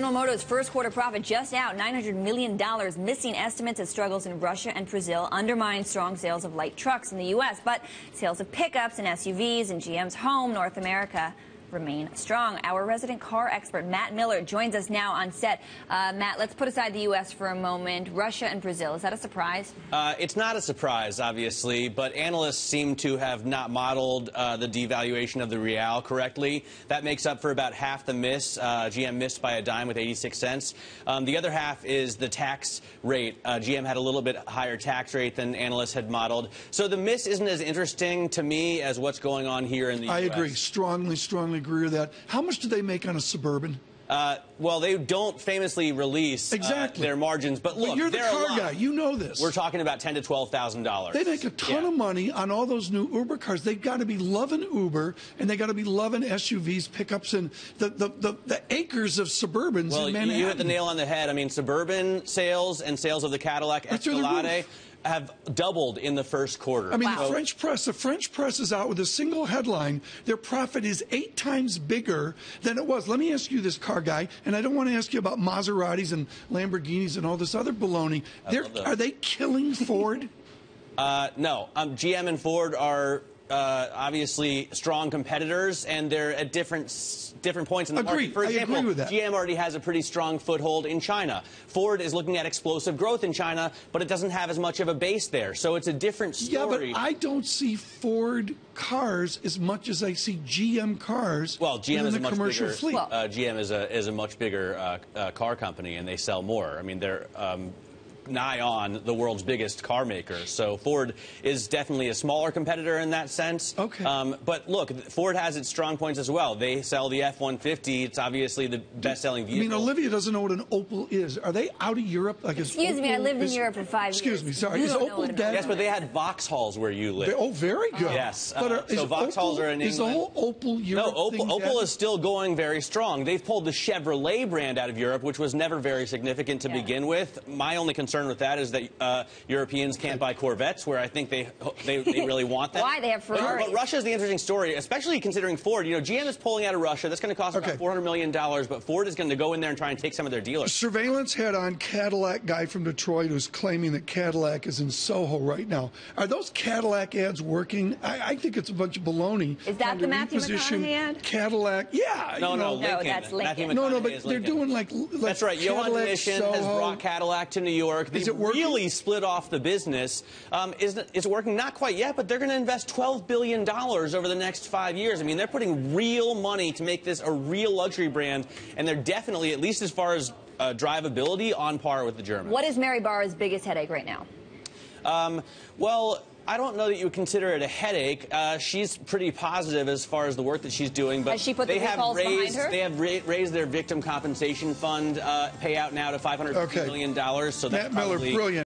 General Motors' first quarter profit just out, $900 million, missing estimates as struggles in Russia and Brazil undermine strong sales of light trucks in the U.S. But sales of pickups and SUVs in GM's home, North America, remain strong. Our resident car expert, Matt Miller, joins us now on set. Matt, let's put aside the U.S. for a moment. Russia and Brazil, is that a surprise? It's not a surprise, obviously, but analysts seem to have not modeled the devaluation of the real correctly. That makes up for about half the miss. GM missed by a dime with 86 cents. The other half is the tax rate. GM had a little bit higher tax rate than analysts had modeled. So the miss isn't as interesting to me as what's going on here in the U.S. I agree. Strongly agree with that. How much do they make on a Suburban? Well, they don't famously release their margins, but look, you're the car guy. You know this. We're talking about $10,000 to $12,000. They make a ton of money on all those new Uber cars. They've got to be loving Uber, and they got to be loving SUVs, pickups, and the acres of Suburbans in Manhattan. You hit the nail on the head. I mean, Suburban sales and sales of the Cadillac Escalade have doubled in the first quarter. I mean, the French press is out with a single headline. Their profit is 8 times bigger than it was. Let me ask you this, car guy, and I don't want to ask you about Maseratis and Lamborghinis and all this other baloney. Are they killing Ford? No. GM and Ford are obviously strong competitors, and they're at different points in the market. For example, I agree with that. GM already has a pretty strong foothold in China. Ford is looking at explosive growth in China, but it doesn't have as much of a base there. So it's a different story. Yeah, but I don't see Ford cars as much as I see GM cars. Well, GM is a much commercial bigger fleet. GM is a much bigger car company, and they sell more. I mean, they're nigh on the world's biggest car maker. So Ford is definitely a smaller competitor in that sense. Okay. But look, Ford has its strong points as well. They sell the F-150. It's obviously the best-selling vehicle. I mean, Olivia doesn't know what an Opel is. Are they out of Europe? Like, excuse me, I lived in Europe for 5 years. Excuse me, sorry. Is Opel dead? Yes, but they had Vauxhalls where you live. Oh, very good. Yes. But so Vauxhalls are in England. Is the whole Opel Europe thing Opel is still going very strong. They've pulled the Chevrolet brand out of Europe, which was never very significant to begin with. My only concern with that is that Europeans can't buy Corvettes, where I think they really want them. Why? They have Ferraris. But Russia is the interesting story, especially considering Ford. You know, GM is pulling out of Russia. That's going to cost about $400 million, but Ford is going to go in there and try and take some of their dealers. Surveillance had on Cadillac guy from Detroit who's claiming that Cadillac is in Soho right now. Are those Cadillac ads working? I think it's a bunch of baloney. Is that the Matthew McConaughey ad? Cadillac, yeah. No, that's Lincoln. No, but they're doing like that's right. Johan Mission has brought Cadillac to New York. Is it working? Really split off the business. It's working? Not quite yet, but they're going to invest $12 billion over the next 5 years. I mean, they're putting real money to make this a real luxury brand, and they're definitely, at least as far as drivability, on par with the Germans. What is Mary Barra's biggest headache right now? Well, I don't know that you would consider it a headache. She's pretty positive as far as the work that she's doing. But has she put the recalls behind her? They have raised their victim compensation fund payout now to $550 million. So that's Matt Miller, brilliant.